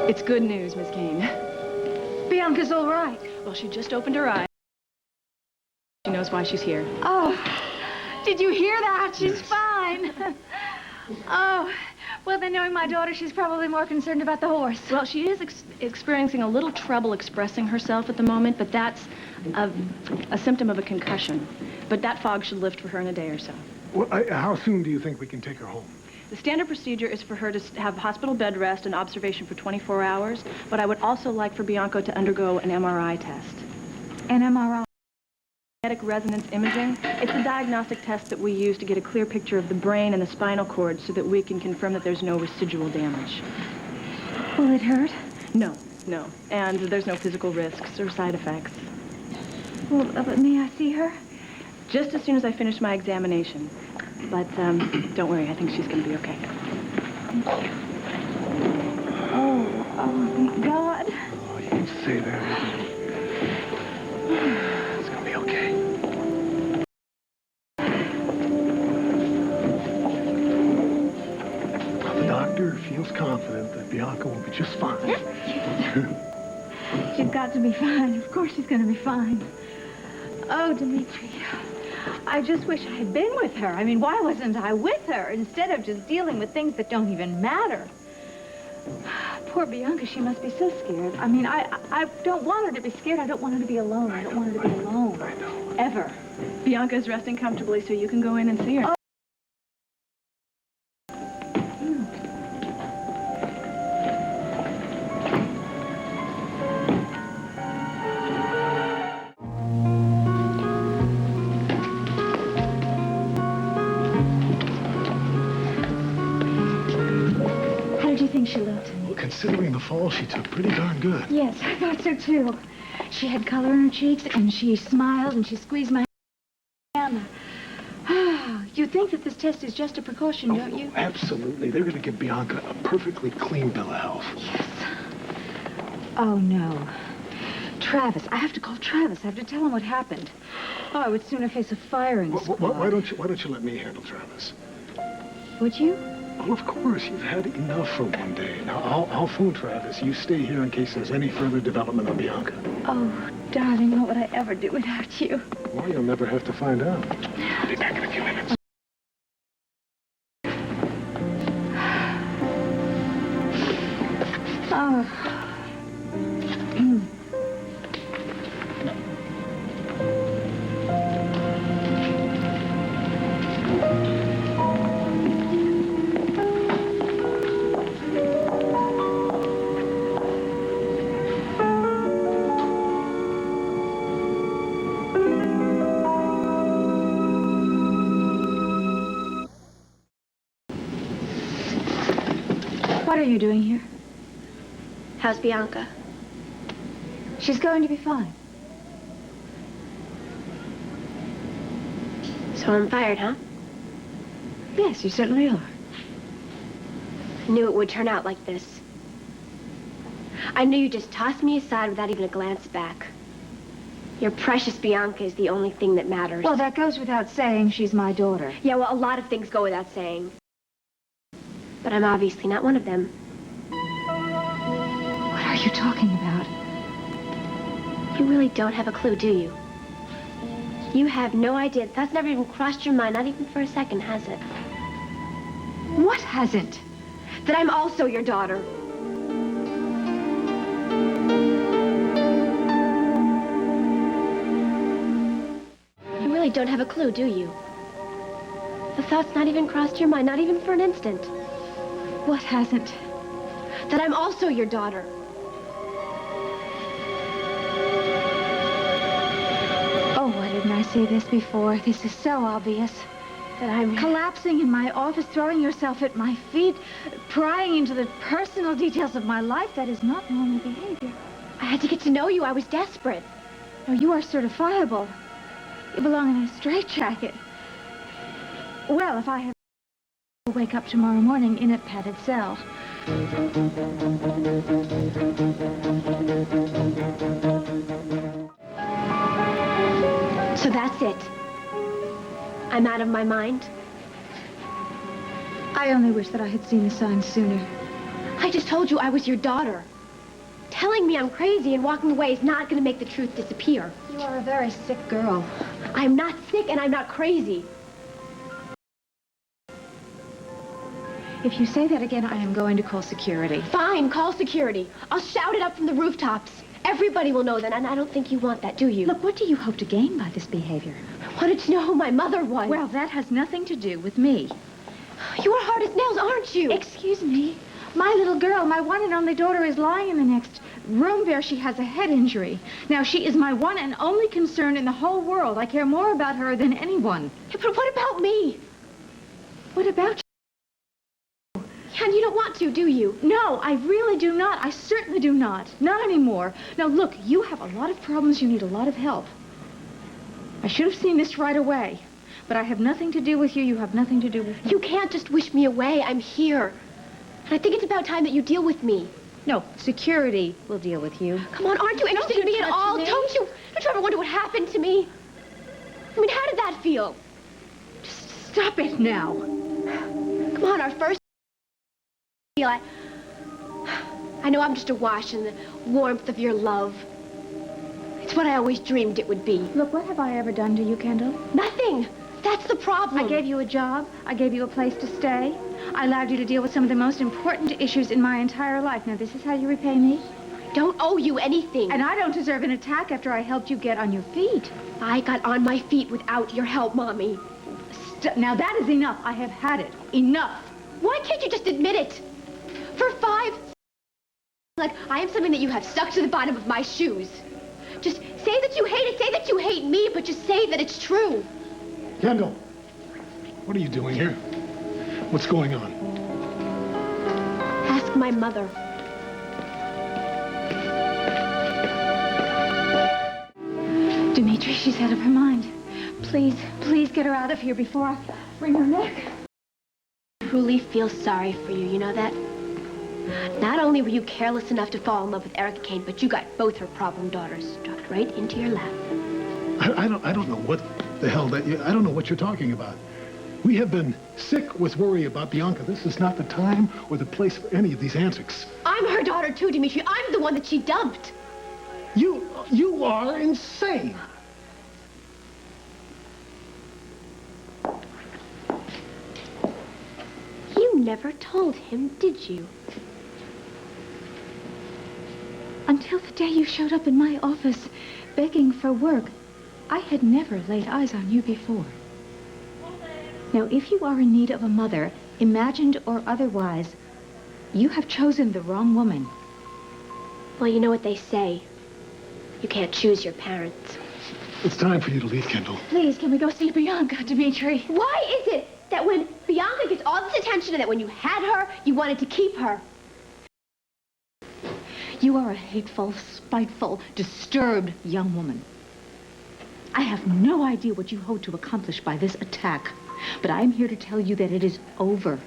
It's good news, Miss Kane. Bianca's all right. Well, she just opened her eyes. She knows why she's here. Oh, did you hear that? She's fine. Oh, well, then knowing my daughter, she's probably more concerned about the horse. Well, she is experiencing a little trouble expressing herself at the moment, but that's a symptom of a concussion. But that fog should lift for her in a day or so. Well, how soon do you think we can take her home? The standard procedure is for her to have hospital bed rest and observation for 24 hours, but I would also like for Bianca to undergo an MRI test. An MRI? Magnetic resonance imaging. It's a diagnostic test that we use to get a clear picture of the brain and the spinal cord so that we can confirm that there's no residual damage. Will it hurt? No. And there's no physical risks or side effects. Well, but may I see her? Just as soon as I finish my examination. But don't worry, I think she's going to be okay. Thank you. Oh, thank God. Oh, you can say that. It's going to be okay. The doctor feels confident that Bianca will be just fine. She's got to be fine. Of course she's going to be fine. Oh, Dimitri. I just wish I had been with her. I mean, why wasn't I with her instead of just dealing with things that don't even matter? Poor Bianca, she must be so scared. I mean, I don't want her to be scared. I don't want her to be alone. I don't want her to be alone. I know. Ever. Bianca's resting comfortably, so you can go in and see her. Oh. She looked. Well, considering the fall she took, pretty darn good. Yes, I thought so too. She had color in her cheeks, and she smiled, and she squeezed my hand. You think that this test is just a precaution, don't you? Absolutely. They're going to give Bianca a perfectly clean bill of health. Yes. Oh, no. Travis. I have to call Travis. I have to tell him what happened. Oh, I would sooner face a firing squad. Why don't you let me handle Travis? Would you? Well, of course. You've had enough for one day. Now, I'll phone Travis. You stay here in case there's any further development on Bianca. Oh, darling, what would I ever do without you? Well, you'll never have to find out. I'll be back in a few minutes. Oh. What are you doing here? How's Bianca? She's going to be fine. So I'm fired, huh? Yes, you certainly are. I knew it would turn out like this. I knew you'd just toss me aside without even a glance back. Your precious Bianca is the only thing that matters. Well, that goes without saying. She's my daughter. Yeah, well, a lot of things go without saying. But I'm obviously not one of them. What are you talking about? You really don't have a clue, do you? You have no idea. That's never even crossed your mind, not even for a second, has it? What hasn't? That I'm also your daughter. You really don't have a clue, do you? The thought's not even crossed your mind, not even for an instant. What hasn't? That I'm also your daughter. Oh, why didn't I say this before? This is so obvious. That I'm collapsing in my office, throwing yourself at my feet, prying into the personal details of my life. That is not normal behavior. I had to get to know you. I was desperate. No, you are certifiable. You belong in a straitjacket. Well, if I have to wake up tomorrow morning in a padded cell. So that's it. I'm out of my mind. I only wish that I had seen the signs sooner. I just told you I was your daughter. Telling me I'm crazy and walking away is not going to make the truth disappear. You are a very sick girl. I'm not sick and I'm not crazy. If you say that again, I am going to call security. Fine, call security. I'll shout it up from the rooftops. Everybody will know that, and I don't think you want that, do you? Look, what do you hope to gain by this behavior? I wanted to know who my mother was. Well, that has nothing to do with me. You are hard as nails, aren't you? Excuse me. My little girl, my one and only daughter, is lying in the next room there. She has a head injury. Now, she is my one and only concern in the whole world. I care more about her than anyone. Yeah, but what about me? What about you? And you don't want to, do you? No, I really do not. I certainly do not. Not anymore. Now, look, you have a lot of problems. You need a lot of help. I should have seen this right away. But I have nothing to do with you. You have nothing to do with me. You can't just wish me away. I'm here. And I think it's about time that you deal with me. No, security will deal with you. Come on, aren't you interested in me at all? Don't you ever wonder what happened to me? I mean, how did that feel? Just stop it now. Come on, our first feel. I know I'm just awash in the warmth of your love. It's what I always dreamed it would be. Look, what have I ever done to you, Kendall? Nothing. That's the problem. I gave you a job. I gave you a place to stay. I allowed you to deal with some of the most important issues in my entire life. Now, this is how you repay me? I don't owe you anything. And I don't deserve an attack after I helped you get on your feet. I got on my feet without your help, Mommy. Now, that is enough. I have had it. Enough. Why can't you just admit it? For 5 like I am something that you have stuck to the bottom of my shoes. Just say that you hate it. Say that you hate me, but just say that it's true. Kendall, what are you doing here? What's going on? Ask my mother. Dimitri, she's out of her mind. Please, please get her out of here before I bring her neck. I truly feel sorry for you. You know that? Not only were you careless enough to fall in love with Erica Kane, but you got both her problem daughters dropped right into your lap. I don't know what the hell I don't know what you're talking about. We have been sick with worry about Bianca. This is not the time or the place for any of these antics. I'm her daughter too, Dimitri. I'm the one that she dumped. You are insane. You never told him, did you? Until the day you showed up in my office begging for work, I had never laid eyes on you before. Now, if you are in need of a mother, imagined or otherwise, you have chosen the wrong woman. Well, you know what they say. You can't choose your parents. It's time for you to leave, Kendall. Please, can we go see Bianca, Dimitri? Why is it that when Bianca gets all this attention and that when you had her, you wanted to keep her? You are a hateful, spiteful, disturbed young woman. I have no idea what you hope to accomplish by this attack, but I'm here to tell you that it is over.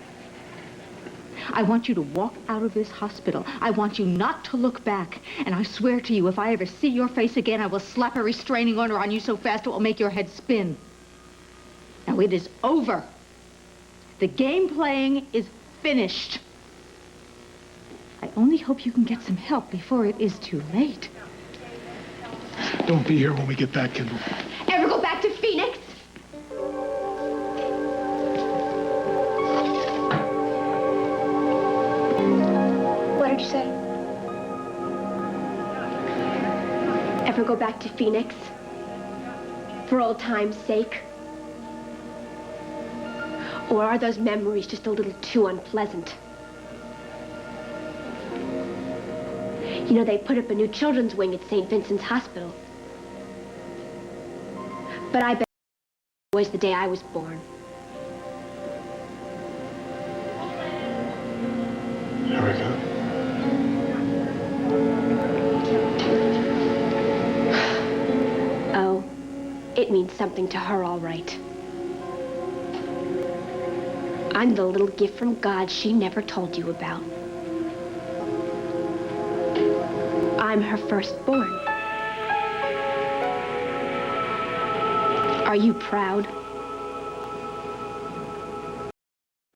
I want you to walk out of this hospital. I want you not to look back. And I swear to you, if I ever see your face again, I will slap a restraining order on you so fast it will make your head spin. Now, it is over. The game playing is finished. I only hope you can get some help before it is too late. Don't be here when we get back, Kendall. Ever go back to Phoenix? What did you say? Ever go back to Phoenix? For old time's sake? Or are those memories just a little too unpleasant? You know, they put up a new children's wing at St. Vincent's Hospital. But I bet it was the day I was born. Erica? Oh, it means something to her, all right. I'm the little gift from God she never told you about. I'm her firstborn. Are you proud?